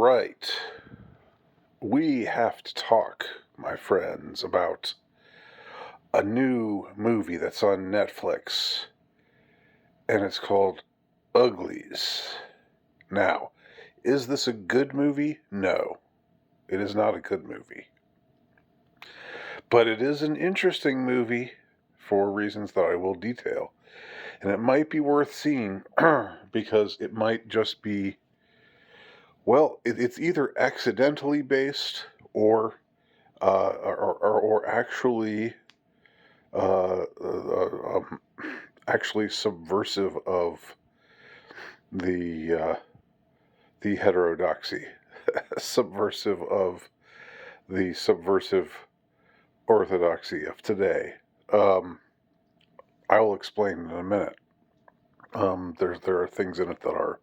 right. We have to talk, my friends, about a new movie that's on Netflix, and it's called Uglies. Now, is this a good movie? No, it is not a good movie. But it is an interesting movie for reasons that I will detail. And it might be worth seeing because it might just be, well, it's either accidentally based or actually actually subversive of the the heterodoxy, subversive of the subversive orthodoxy of today. Um, I will explain in a minute. There are things in it that are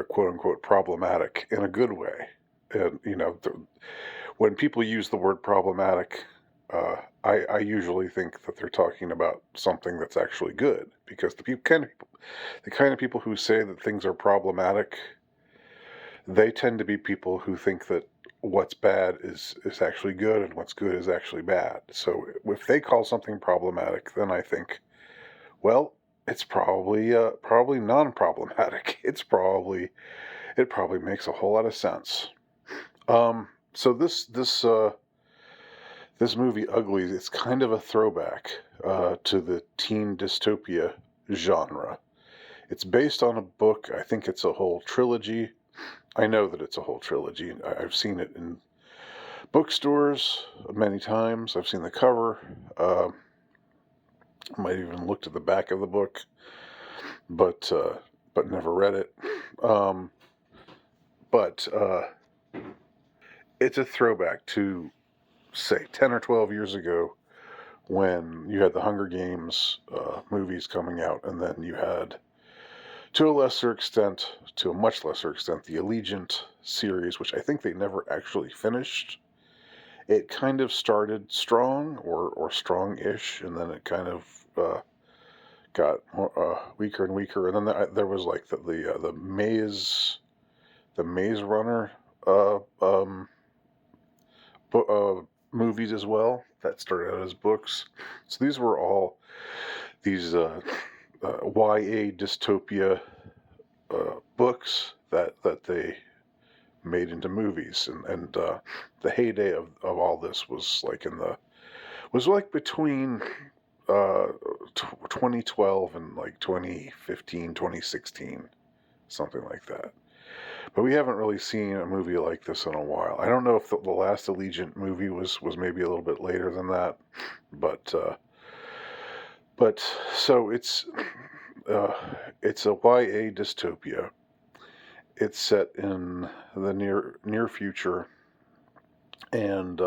quote unquote problematic in a good way, and when people use the word problematic, I usually think that they're talking about something that's actually good, because the kind of people who say that things are problematic, they tend to be people who think that what's bad is actually good and what's good is actually bad. So if they call something problematic, then I think, well, it's probably non-problematic. It probably makes a whole lot of sense. So this movie, Uglies, it's kind of a throwback to the teen dystopia genre. It's based on a book. I think it's a whole trilogy. I know that it's a whole trilogy. I've seen it in bookstores many times. I've seen the cover. Might even looked at the back of the book, but never read it. Um, but it's a throwback to, say, 10 or 12 years ago, when you had the Hunger Games movies coming out, and then you had, to a much lesser extent, the Allegiant series, which I think they never actually finished. It kind of started strong, or strong-ish, and then it kind of got weaker and weaker. And then there was like the Maze Runner uh, um, movies as well, that started out as books. So these were all these YA dystopia books that they made into movies, and the heyday of all this was like between uh, 2012 and like 2015, 2016, something like that. But we haven't really seen a movie like this in a while. I don't know if the last Allegiant movie was maybe a little bit later than that, but but so uh, it's a YA dystopia. It's set in the near future, and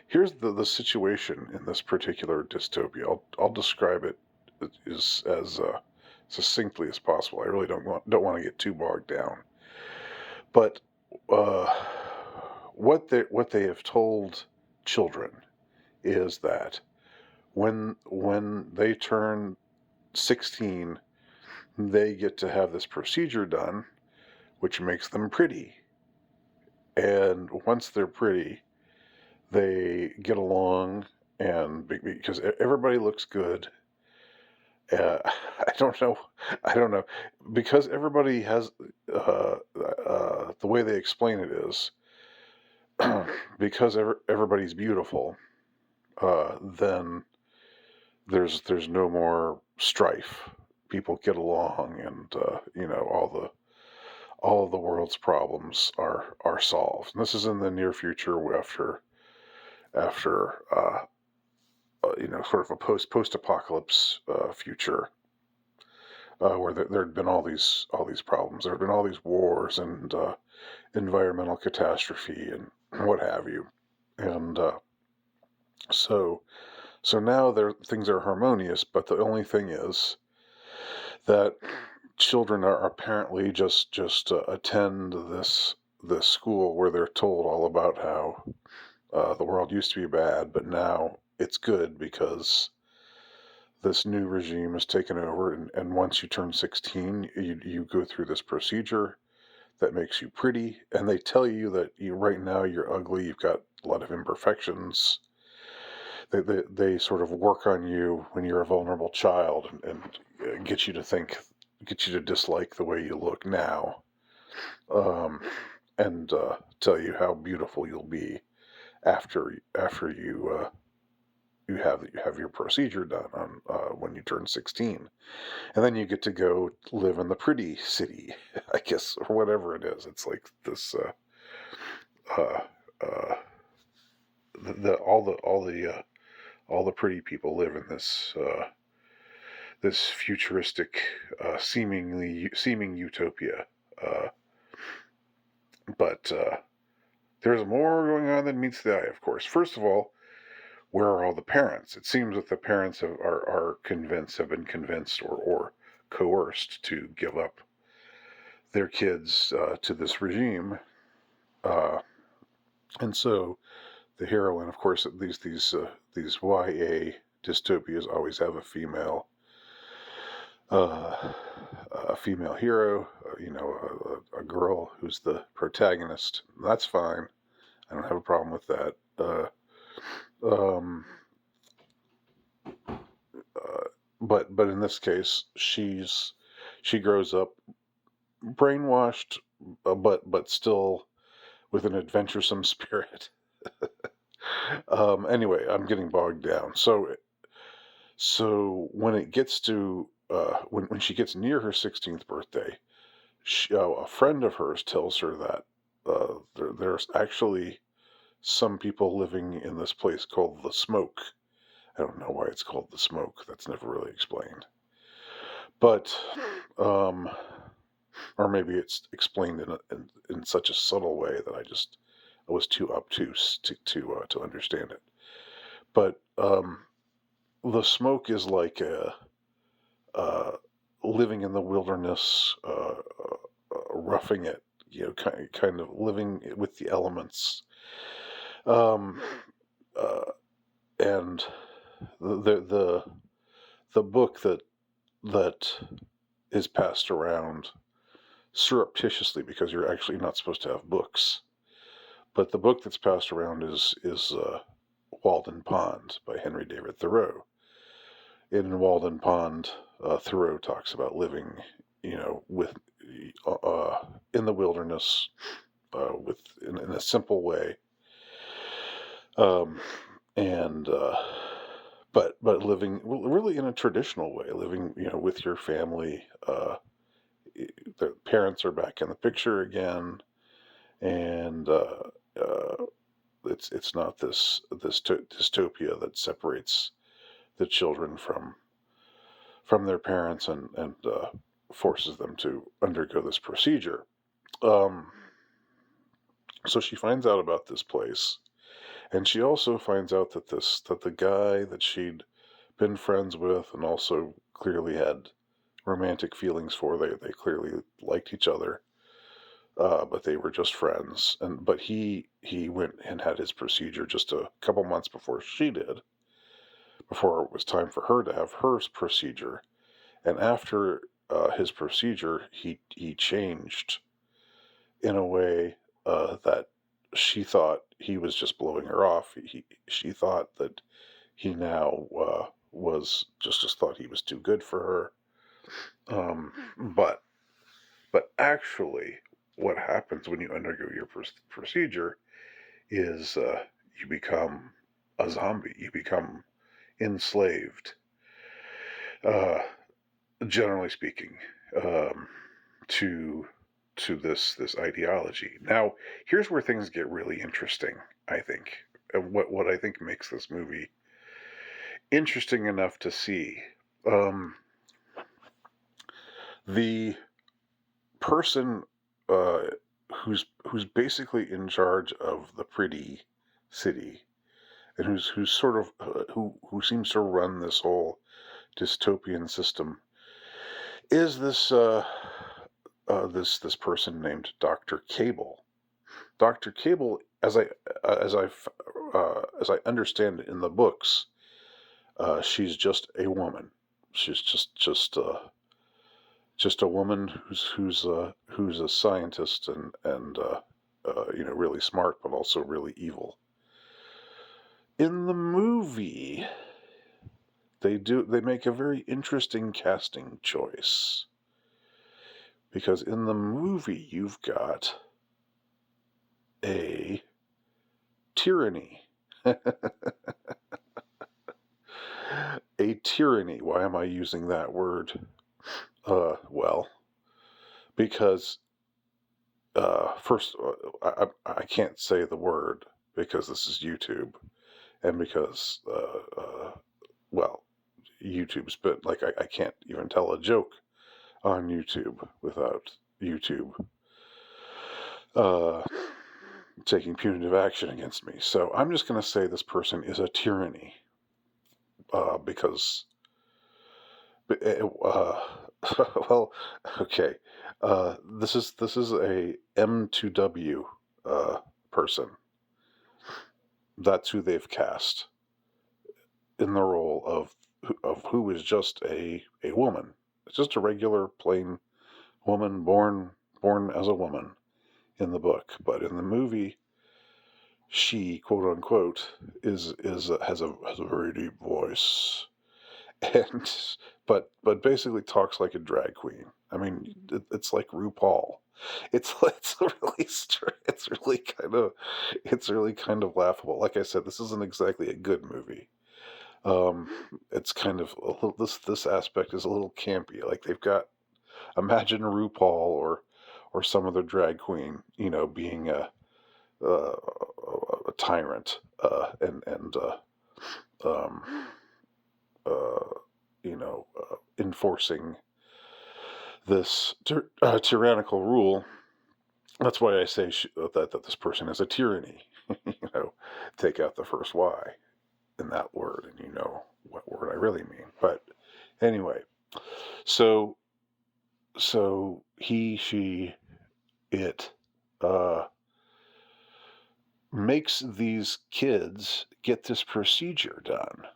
here's the situation in this particular dystopia. I'll describe it as succinctly as possible. I really don't want to get too bogged down. But uh, what they have told children is that when they turn 16, they get to have this procedure done, which makes them pretty. And once they're pretty, they get along, and because everybody looks good. I don't know. I don't know, because everybody has the way they explain it is because everybody's beautiful. Then there's no more strife. People get along, and all of the world's problems are solved. And this is in the near future, after sort of a post-apocalypse future, where there'd been all these problems. There had been all these wars and environmental catastrophe and what have you. And so so now things are harmonious, but the only thing is that children are apparently just attend this school where they're told all about how the world used to be bad, but now it's good because this new regime has taken over. And once you turn 16, you go through this procedure. that makes you pretty, and they tell you that right now you're ugly, you've got a lot of imperfections. They sort of work on you when you're a vulnerable child, and get you to dislike the way you look now, um, and tell you how beautiful you'll be after you have your procedure done on when you turn 16, and then you get to go live in the pretty city, I guess, or whatever it is. It's like this. Uh, uh, all the pretty people live in this futuristic, seeming utopia. Uh, but there's more going on than meets the eye, of course. First of all, where are all the parents? It seems that the parents have been convinced or coerced to give up their kids to this regime, uh, and so the heroine, of course, these YA dystopias always have uh, a female hero, a girl who's the protagonist. That's fine. I don't have a problem with that. Um, but in this case, she grows up brainwashed, but still with an adventuresome spirit. Anyway, I'm getting bogged down. So when it gets to when she gets near her 16th birthday, a friend of hers tells her that there's actually some people living in this place called the Smoke. I don't know why it's called the Smoke. That's never really explained. But um, or maybe it's explained in such a subtle way that I was too obtuse to understand it. But the Smoke is like a uh, living in the wilderness, roughing it, kind of living with the elements. Um, uh, and the the book that is passed around surreptitiously, because you're actually not supposed to have books. But the book that's passed around is Walden Pond by Henry David Thoreau. In Walden Pond, Thoreau talks about living, with in the wilderness, in a simple way, um, and but living really in a traditional way, living with your family. The parents are back in the picture again, and uh, it's not this dystopia that separates the children from their parents and forces them to undergo this procedure. Um, so she finds out about this place, and she also finds out that the guy that she'd been friends with and also clearly had romantic feelings for, they clearly liked each other, but they were just friends. But he went and had his procedure just a couple months before she did, before it was time for her to have her procedure. And after his procedure, he changed in a way that she thought he was just blowing her off. She thought that he now was just thought he was too good for her. But actually, what happens when you undergo your procedure is you become a zombie. You become enslaved. Uh, Generally speaking, um, to this ideology. Now, here's where things get really interesting. I think, and what I think makes this movie interesting enough to see. Um, the person who's basically in charge of the pretty city, and who's sort of who seems to run this whole dystopian system, is this person named Dr. Cable. Dr. Cable, as I understand it in the books, she's just a woman. She's just just a woman who's a scientist and really smart, but also really evil. In the movie, they make a very interesting casting choice, because in the movie you've got a tyranny. A tyranny. Why am I using that word? Well, because first, I can't say the word because this is YouTube, and because, well, YouTube's been like, I can't even tell a joke on YouTube without YouTube uh, taking punitive action against me. So I'm just going to say this person is a tyranny, because, uh, well, okay, this is a M2W person. That's who they've cast in the role of who is just a woman. It's just a regular plain woman born as a woman in the book, but in the movie, she, quote unquote, is has a very deep voice, and but basically talks like a drag queen. I mean, it's like RuPaul. It's really it's really kind of laughable. Like I said, this isn't exactly a good movie. Um, it's kind of a little, this aspect is a little campy. Like they've got, imagine RuPaul or some other drag queen, being a tyrant, and um, uh, enforcing this tyrannical rule. That's why I say that this person is a tyranny. you know, take out the first Y in that word, and you know what word I really mean. But anyway, so he, she, it uh, makes these kids get this procedure done,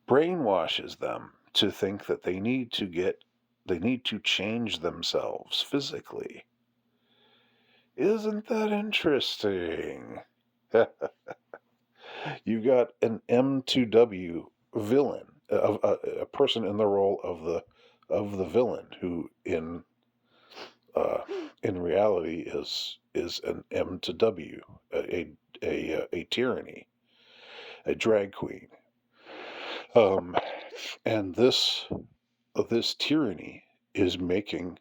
brainwashes them to think that they need to change themselves physically. Isn't that interesting? You got an M2W villain, a person in the role of the villain, who uh, in reality is an M to W, a tyranny, a drag queen, and this tyranny is making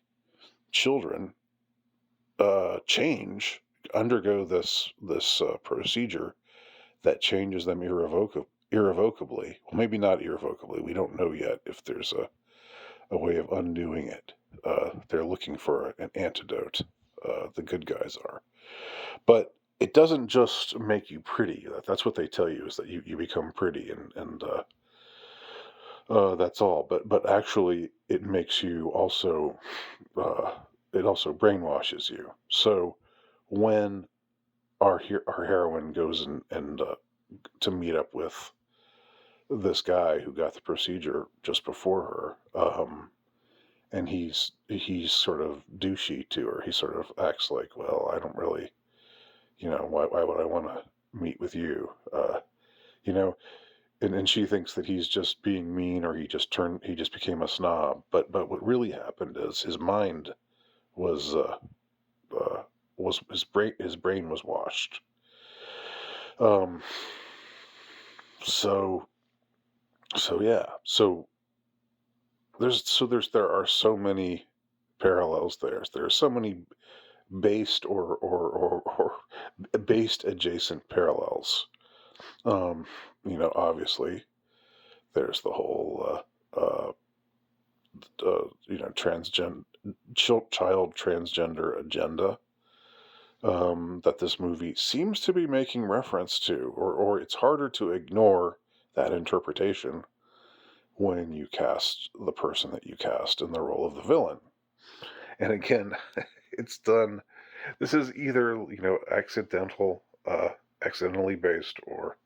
children change, undergo this procedure that changes them irrevocably. Well, maybe not irrevocably. We don't know yet if there's a way of undoing it. They're looking for an antidote. The good guys are. But it doesn't just make you pretty. That's what they tell you, is that you become pretty, and that's all. But actually, it makes you also, uh, it also brainwashes you. So when our heroine goes and to meet up with this guy who got the procedure just before her, and he's sort of douchey to her. He sort of acts like, well, I don't really, why would I want to meet with you? You know, and she thinks that he's just being mean, or he just became a snob. But what really happened is his mind was uh, his brain was washed. Um, so yeah, there are so many parallels there. There are so many based or based adjacent parallels. Um, obviously, there's the whole child transgender agenda, that this movie seems to be making reference to, or it's harder to ignore that interpretation when you cast the person that you cast in the role of the villain. And again, it's done. This is either accidentally based, or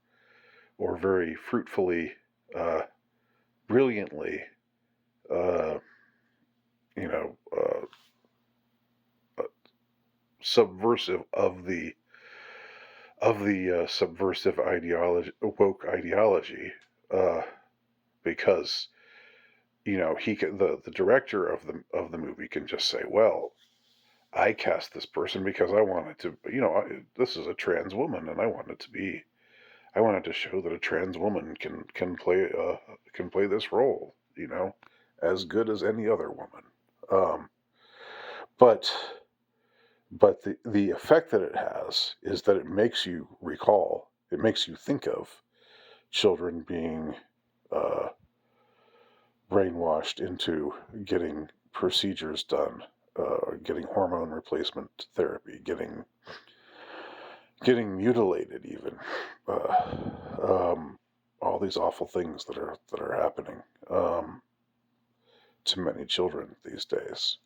very fruitfully, brilliantly, uh, you know, subversive of the subversive ideology, woke ideology, uh, because he can, the director of the movie can just say, well, I cast this person because I wanted to, this is a trans woman, and I wanted to show that a trans woman can play this role, as good as any other woman. Um, but the effect that it has is that it makes you recall, it makes you think of children being uh, brainwashed into getting procedures done, getting hormone replacement therapy, getting mutilated, even uh, um, all these awful things that are happening to many children these days,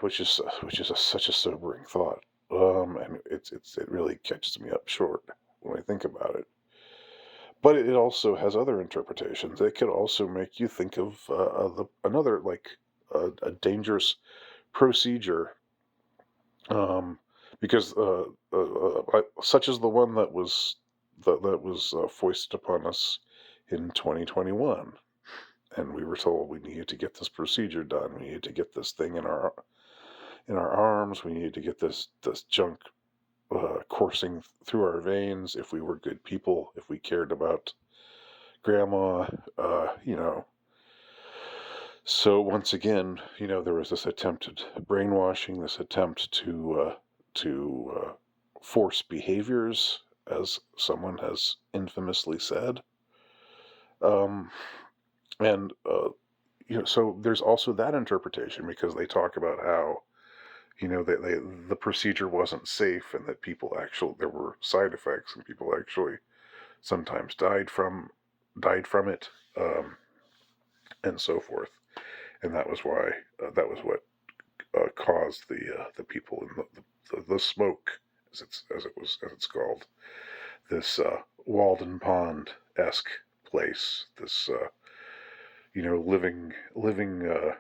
which is such a sobering thought, and it really catches me up short when I think about it. But it also has other interpretations. It could also make you think of another, like a dangerous procedure, um, because such as the one that was foisted upon us in 2021, and we were told we needed to get this procedure done. We needed to get this thing in our arms. We needed to get this junk coursing through our veins if we were good people, if we cared about grandma, you know. So once again, there was this attempted brainwashing, this attempt to force behaviors, as someone has infamously said, um, and so there's also that interpretation, because they talk about how the procedure wasn't safe, and that there were side effects, and people actually sometimes died from it, and so forth. And that was what caused the people in the smoke, as it's called, this Walden Pond esque place, this living in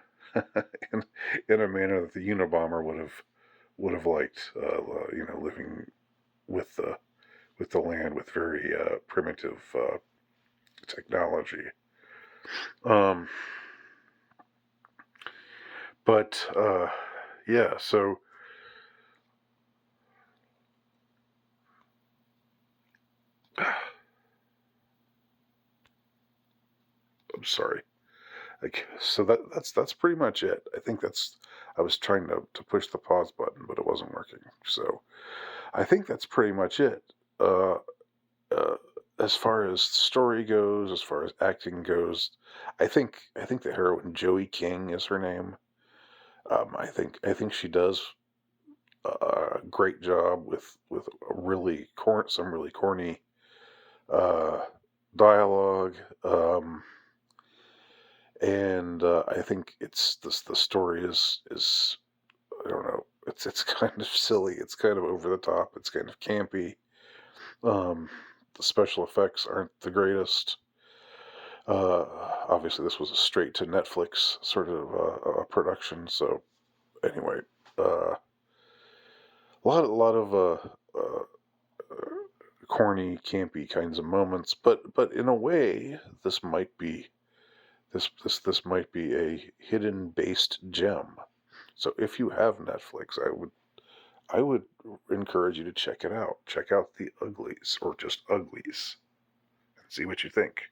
in a manner that the Unabomber would have liked, living with the land, with very primitive technology. Um, but yeah, so I'm sorry. Like, so that's pretty much it. I think I was trying to push the pause button, but it wasn't working. So I think that's pretty much it. Uh, uh, as far as story goes, as far as acting goes, I think the heroine, Joey King is her name. I think she does a great job with some really corny uh, dialogue. And I think the story is, I don't know, it's kind of silly, it's kind of over the top, it's kind of campy. Um, the special effects aren't the greatest. Uh, Obviously, this was a straight to Netflix sort of a production. So anyway, a lot of corny, campy kinds of moments, but in a way, this might be a hidden based gem. So if you have Netflix, I would encourage you to check it out. Check out The Uglies, or just Uglies, and see what you think.